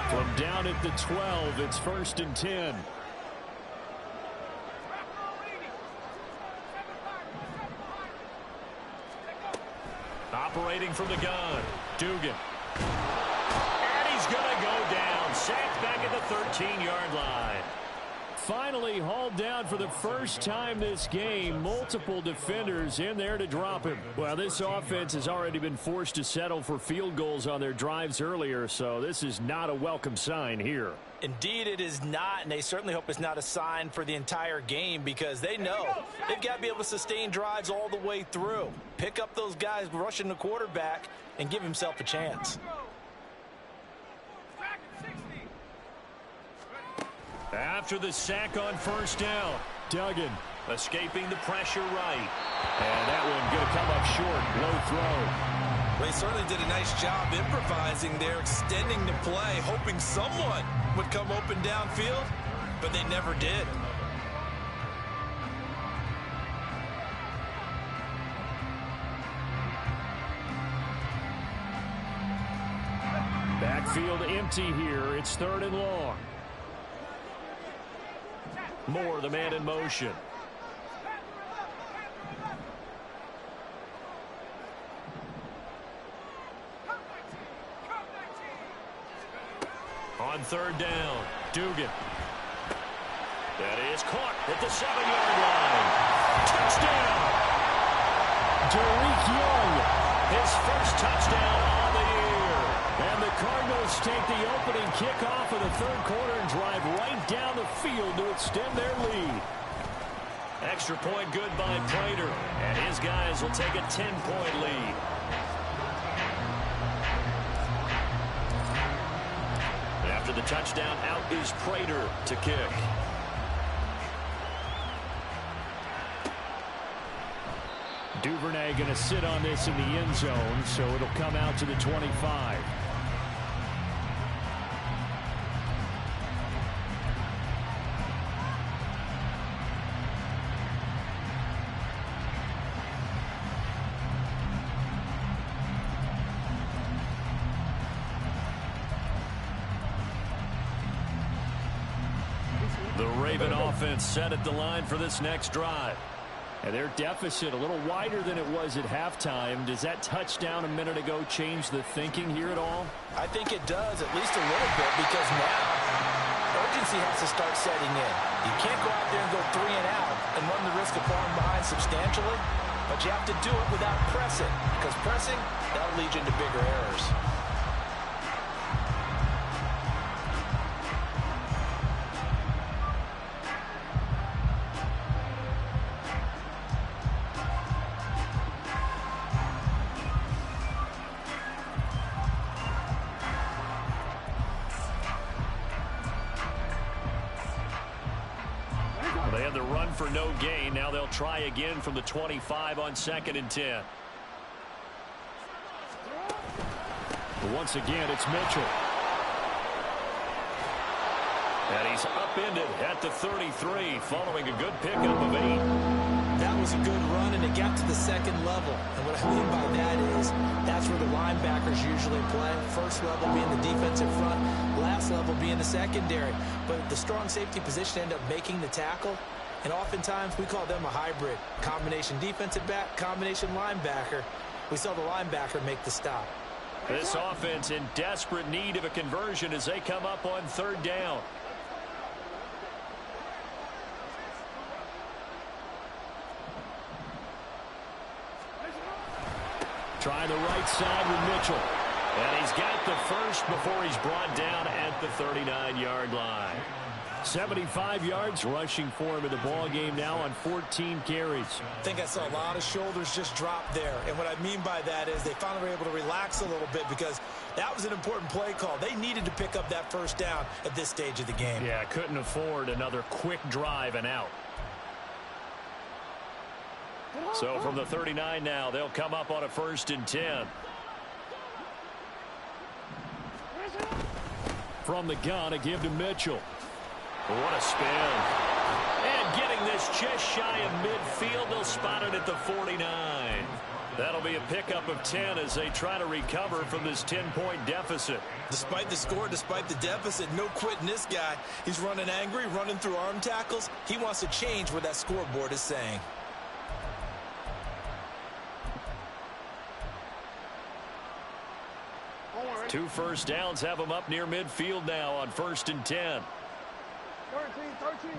From down at the 12, it's 1st and 10. Operating from the gun, Dugan. And he's going to go down. Sacked back at the 13-yard line. Finally hauled down for the first time this game. Multiple defenders in there to drop him. Well, this offense has already been forced to settle for field goals on their drives earlier, so this is not a welcome sign here. Indeed, it is not, and they certainly hope it's not a sign for the entire game because they know they've got to be able to sustain drives all the way through. Pick up those guys rushing the quarterback and give himself a chance. After the sack on 1st down, Duggan escaping the pressure right. And that one going to come up short. Low throw. They certainly did a nice job improvising there, extending the play, hoping someone would come open downfield, but they never did. Backfield empty here. It's 3rd and long. Moore, the man in motion. On 3rd down, Dugan. That is caught at the 7-yard line. Touchdown! Derek Young, his first touchdown on the year. And the Cardinals take the opening kickoff of the 3rd quarter and drive right down the field to extend their lead. Extra point good by Prater, and his guys will take a 10-point lead. After the touchdown, out is Prater to kick. Duvernay going to sit on this in the end zone, so it'll come out to the 25. The Raven offense set at the line for this next drive. And their deficit a little wider than it was at halftime. Does that touchdown a minute ago change the thinking here at all? I think it does, at least a little bit, because now urgency has to start setting in. You can't go out there and go 3 and out and run the risk of falling behind substantially, but you have to do it without pressing, because pressing, that'll lead you into bigger errors. They had the run for no gain. Now they'll try again from the 25 on 2nd and 10. But once again, it's Mitchell. And he's upended at the 33 following a good pickup of 8. That was a good run, and it got to the 2nd level. And what I mean by that is that's where the linebackers usually play. First level being the defensive front, last level being the secondary. But the strong safety position ended up making the tackle, and oftentimes we call them a hybrid. Combination defensive back, combination linebacker. We saw the linebacker make the stop. This offense in desperate need of a conversion as they come up on 3rd down. Try the right side with Mitchell. And he's got the first before he's brought down at the 39-yard line. 75 yards rushing for him in the ball game now on 14 carries. I think I saw a lot of shoulders just drop there. And what I mean by that is they finally were able to relax a little bit because that was an important play call. They needed to pick up that first down at this stage of the game. Yeah, couldn't afford another quick drive and out. So from the 39 now, they'll come up on a 1st and 10. From the gun, a give to Mitchell. What a spin. And getting this just shy of midfield, they'll spot it at the 49. That'll be a pickup of 10 as they try to recover from this 10-point deficit. Despite the score, despite the deficit, no quitting this guy. He's running angry, running through arm tackles. He wants to change what that scoreboard is saying. Two first downs have them up near midfield now on 1st and 10. 13.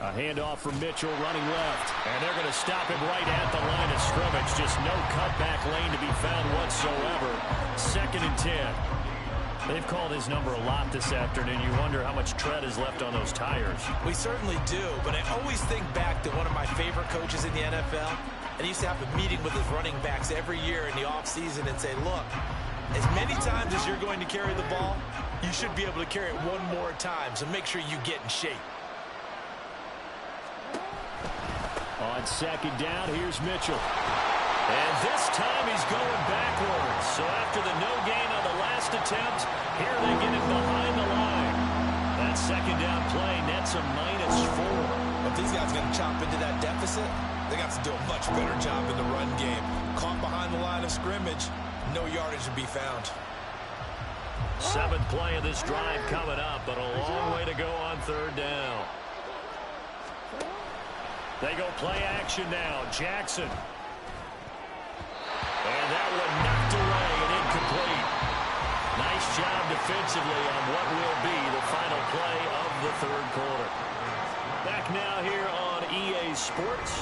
A handoff from Mitchell running left. And they're going to stop him right at the line of scrimmage. Just no cutback lane to be found whatsoever. 2nd and 10. They've called his number a lot this afternoon. You wonder how much tread is left on those tires. We certainly do, but I always think back to one of my favorite coaches in the NFL. And he used to have a meeting with his running backs every year in the offseason and say, look, as many times as you're going to carry the ball, you should be able to carry it one more time, so make sure you get in shape. On 2nd down, here's Mitchell. And this time he's going backwards. So after the no gain on the last attempt, here they get him behind the line. That 2nd down play nets a -4. If these guys are going to chop into that deficit, they got to do a much better job in the run game. Caught behind the line of scrimmage, no yardage to be found. 7th play of this drive coming up, but a long way to go on 3rd down. They go play action now. Jackson. And that one knocked away and incomplete. Nice job defensively on what will be the final play of the 3rd quarter. Back now here on EA Sports.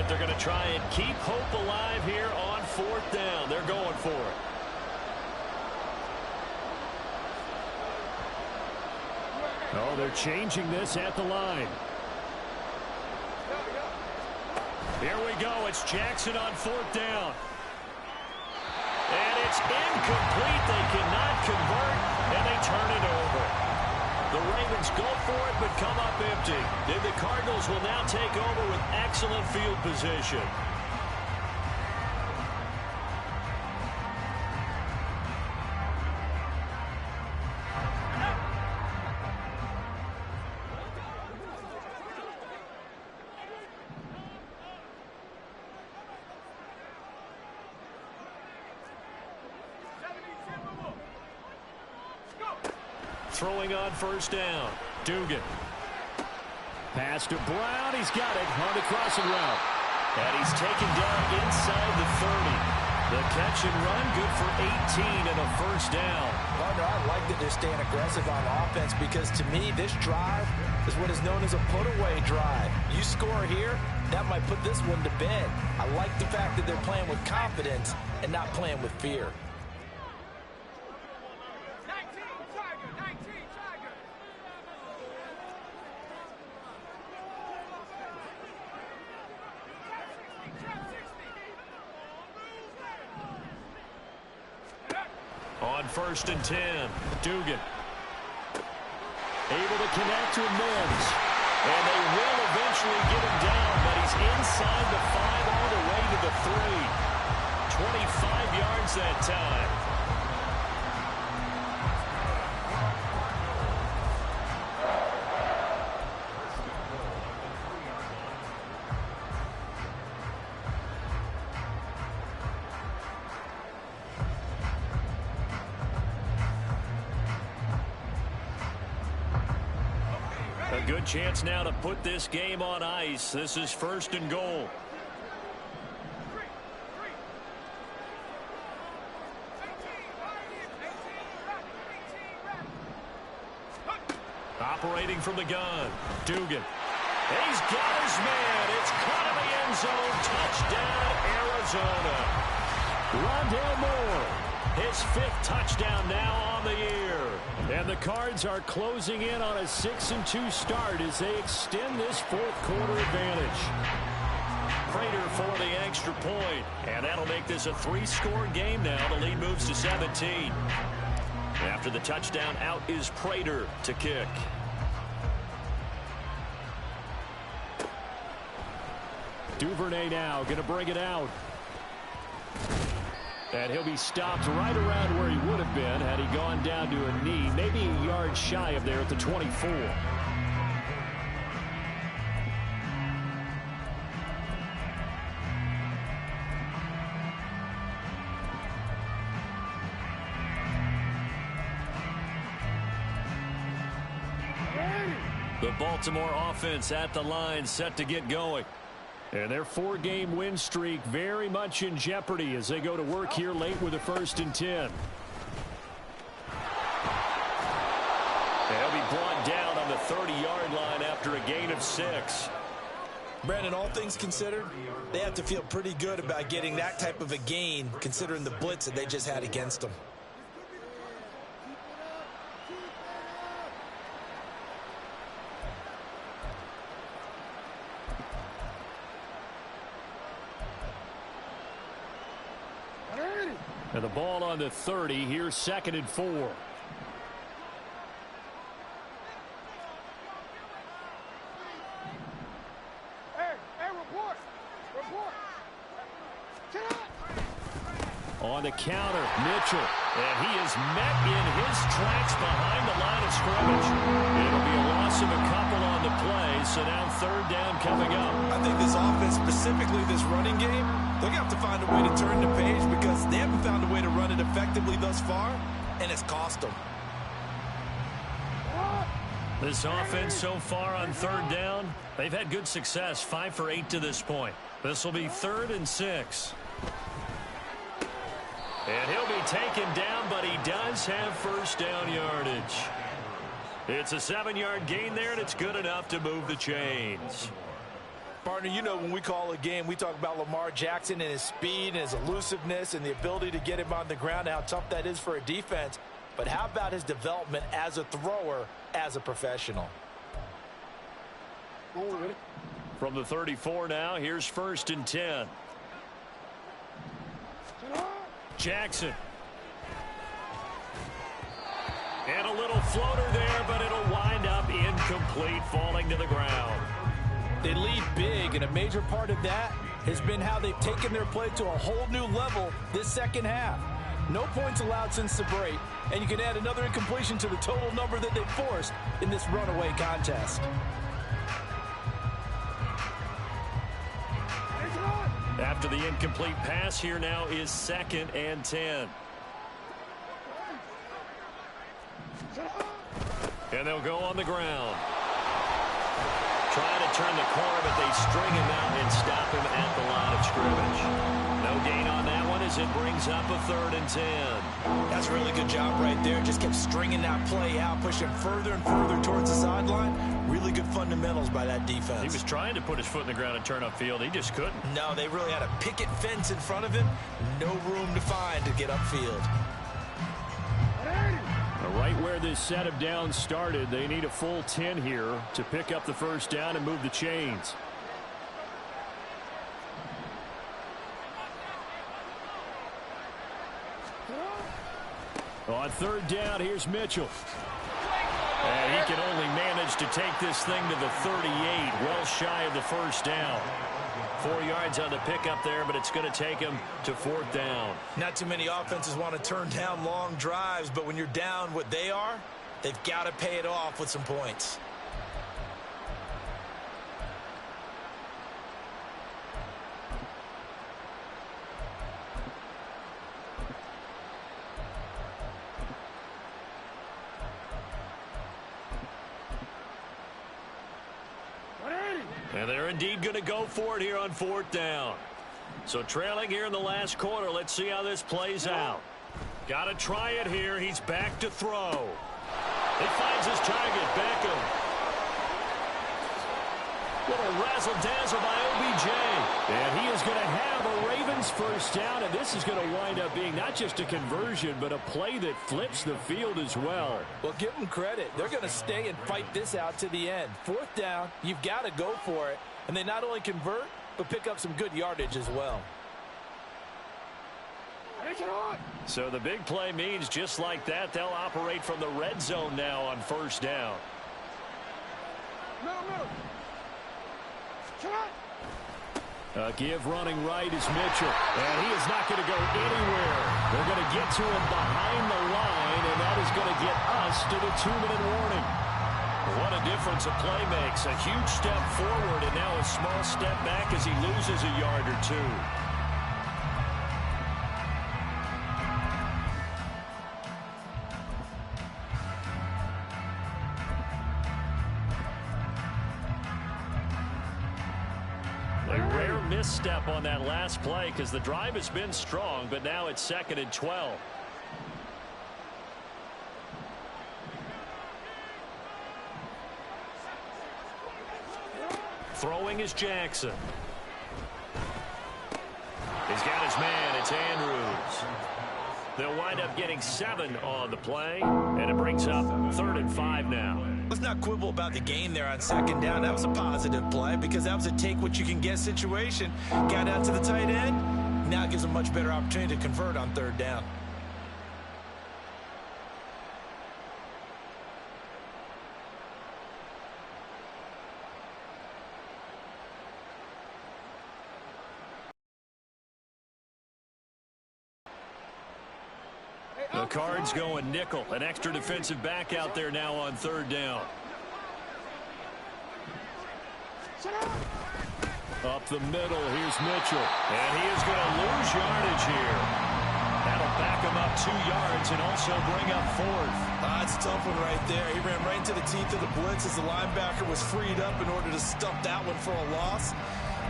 They're going to try and keep hope alive here on 4th down. They're going for it. Oh, they're changing this at the line. Here we go. It's Jackson on 4th down. And it's incomplete. They cannot convert, and they turn it over. The Ravens go for it, but come up empty. And the Cardinals will now take over with excellent field position. Throwing on 1st down. Dugan. Pass to Brown. He's got it on the crossing route. And he's taken down inside the 30. The catch and run good for 18 and a 1st down. Partner, I like that they're staying aggressive on offense because to me, this drive is what is known as a put-away drive. You score here, that might put this one to bed. I like the fact that they're playing with confidence and not playing with fear. On 1st and 10, Dugan. Able to connect with Mims. And they will eventually get him down, but he's inside the 5 all the way to the 3. 25 yards that time. A good chance now to put this game on ice. This is 1st and goal. Operating from the gun, Dugan. He's got his man. It's caught in the end zone. Touchdown, Arizona. Rondale Moore, his 5th touchdown now on the year. And the Cards are closing in on a 6-2 start as they extend this 4th quarter advantage. Prater for the extra point, and that'll make this a 3-score game now. The lead moves to 17. After the touchdown, out is Prater to kick. Duvernay now going to bring it out. And he'll be stopped right around where he would have been had he gone down to a knee, maybe a yard shy of there at the 24. The Baltimore offense at the line, set to get going. And their 4-game win streak very much in jeopardy as they go to work here late with a 1st and 10. They'll be brought down on the 30-yard line after a gain of 6. Brandon, all things considered, they have to feel pretty good about getting that type of a gain considering the blitz that they just had against them. And the ball on the 30. Here's 2nd and 4. Hey, report. On the counter, Mitchell. And he is met in his tracks behind the line of scrimmage. It'll be a loss of a couple on the play, so now 3rd down coming up. I think this offense, specifically this running game, they're going to have to find a way to turn the page because they haven't found a way to run it effectively thus far, and it's cost them. This offense so far on 3rd down, they've had good success, 5 for 8 to this point. This will be 3rd and 6. And he'll be taken down, but he does have 1st down yardage. It's a 7-yard gain there, and it's good enough to move the chains. Partner, you know when we call a game, we talk about Lamar Jackson and his speed and his elusiveness and the ability to get him on the ground and how tough that is for a defense. But how about his development as a thrower, as a professional? From the 34 now, here's 1st and 10. Jackson. And a little floater there, but it'll wind up incomplete, falling to the ground. They lead big, and a major part of that has been how they've taken their play to a whole new level this second half. No points allowed since the break, and you can add another incompletion to the total number that they forced in this runaway contest. After the incomplete pass, here now is 2nd and 10. And they'll go on the ground. Trying to turn the corner, but they string him out and stop him at the line of scrimmage. No gain on that one as it brings up a 3rd and 10. That's a really good job right there. Just kept stringing that play out, pushing further and further towards the sideline. Really good fundamentals by that defense. He was trying to put his foot in the ground and turn upfield. He just couldn't. No, they really had a picket fence in front of him. No room to find to get upfield. Right where this set of downs started, they need a full 10 here to pick up the 1st down and move the chains. On 3rd down, here's Mitchell. And he can only manage to take this thing to the 38, well shy of the 1st down. 4 yards on the pickup there, but it's going to take him to 4th down. Not too many offenses want to turn down long drives, but when you're down what they are, they've got to pay it off with some points. And they're indeed going to go for it here on 4th down. So trailing here in the last quarter. Let's see how this plays out. Got to try it here. He's back to throw. He finds his target, Beckham. Little razzle-dazzle by OBJ. And he is going to have a Ravens first down, and this is going to wind up being not just a conversion, but a play that flips the field as well. Well, give them credit. They're going to stay and fight this out to the end. Fourth down, you've got to go for it. And they not only convert, but pick up some good yardage as well. So the big play means just like that, they'll operate from the red zone now on first down. Give running right is Mitchell. And he is not going to go anywhere. They're going to get to him behind the line, and that is going to get us to the 2-minute warning. What a difference a play makes. A huge step forward, and now a small step back as he loses a yard or two. A rare misstep on that last play because the drive has been strong, but now it's 2nd and 12. Throwing is Jackson. He's got his man. It's Andrews. They'll wind up getting 7 on the play, and it brings up 3rd and 5 now. Let's not quibble about the gain there on 2nd down. That was a positive play because that was a take-what-you-can-get situation. Got out to the tight end. Now it gives a much better opportunity to convert on 3rd down. The Cards going nickel. An extra defensive back out there now on 3rd down. Up the middle, here's Mitchell. And he is going to lose yardage here. That'll back him up 2 yards and also bring up 4th. That's a tough one right there. He ran right into the teeth of the blitz as the linebacker was freed up in order to stump that one for a loss.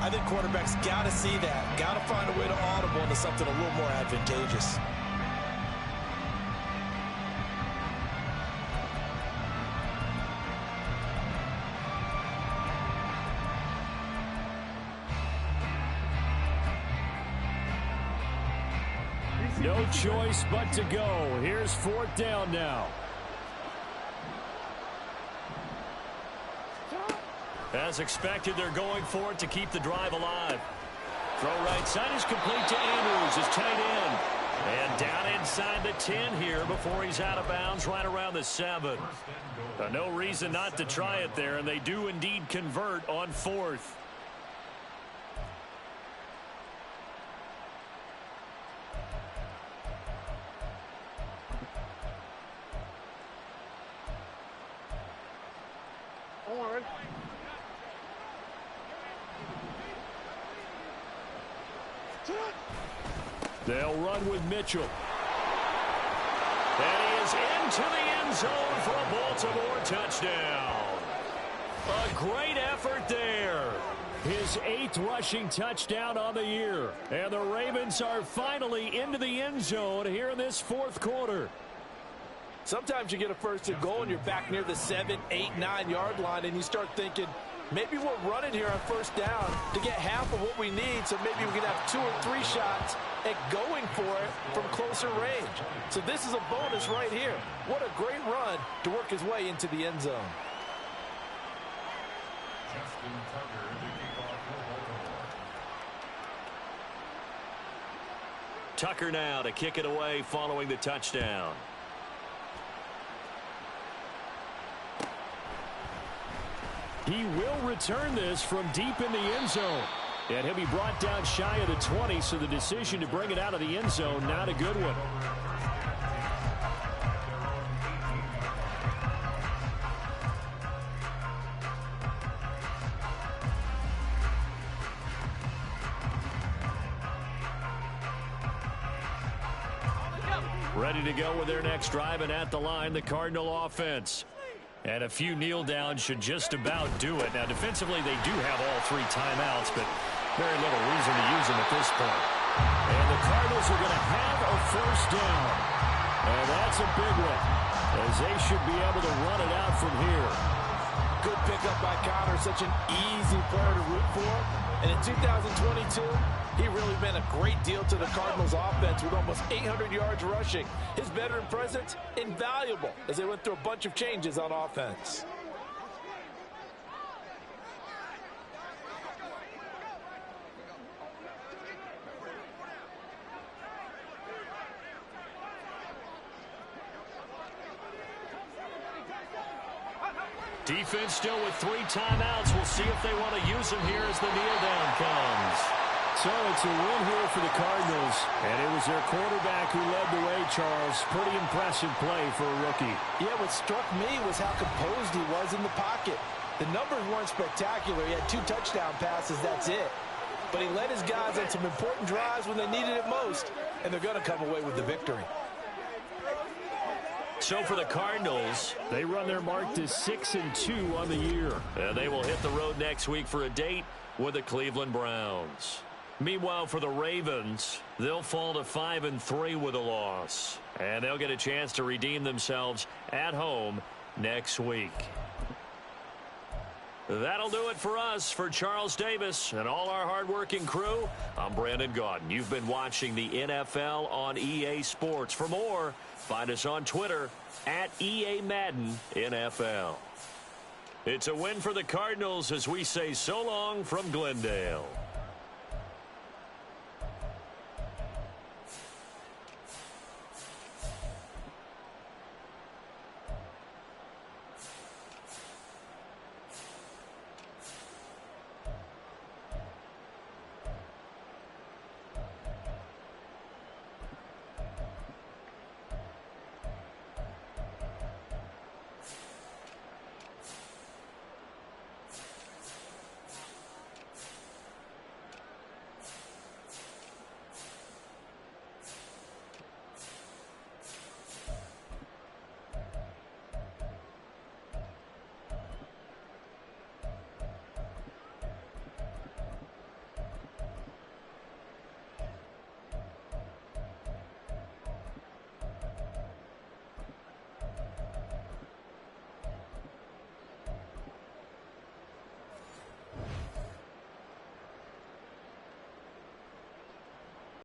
I think quarterbacks got to see that. Got to find a way to audible into something a little more advantageous. No choice but to go. Here's 4th down now. As expected, they're going for it to keep the drive alive. Throw right side is complete to Andrews, his tight end. And down inside the 10 here before he's out of bounds right around the 7. No reason not to try it there, and they do indeed convert on 4th. They'll run with Mitchell. And he is into the end zone for a Baltimore touchdown. A great effort there. His 8th rushing touchdown on the year. And the Ravens are finally into the end zone here in this 4th quarter. Sometimes you get a 1st and goal and you're back near the 7, 8, 9 yard line and you start thinking, maybe we're running here on 1st down to get half of what we need, so maybe we can have 2 or 3 shots at going for it from closer range. So this is a bonus right here. What a great run to work his way into the end zone. Tucker now to kick it away following the touchdown. He will return this from deep in the end zone. And he'll be brought down shy of the 20, so the decision to bring it out of the end zone, not a good one. Ready to go with their next drive, and at the line, the Cardinal offense. And a few kneel downs should just about do it. Now, defensively, they do have all 3 timeouts, but very little reason to use them at this point. And the Cardinals are going to have a 1st down. And that's a big one, as they should be able to run it out from here. Good pickup by Connor. Such an easy player to root for. And in 2022, he really meant a great deal to the Cardinals offense with almost 800 yards rushing. His veteran presence, invaluable as they went through a bunch of changes on offense. Defense still with 3 timeouts. We'll see if they want to use them here as the kneel down comes. So it's a win here for the Cardinals, and it was their quarterback who led the way, Charles. Pretty impressive play for a rookie. Yeah, what struck me was how composed he was in the pocket. The numbers weren't spectacular. He had 2 touchdown passes, that's it. But he led his guys on some important drives when they needed it most, and they're going to come away with the victory. So for the Cardinals, they run their mark to 6-2 on the year. And they will hit the road next week for a date with the Cleveland Browns. Meanwhile, for the Ravens, they'll fall to 5-3 with a loss. And they'll get a chance to redeem themselves at home next week. That'll do it for us. For Charles Davis and all our hardworking crew, I'm Brandon Gaudin. You've been watching the NFL on EA Sports. For more, find us on Twitter at EA Madden NFL. It's a win for the Cardinals as we say so long from Glendale.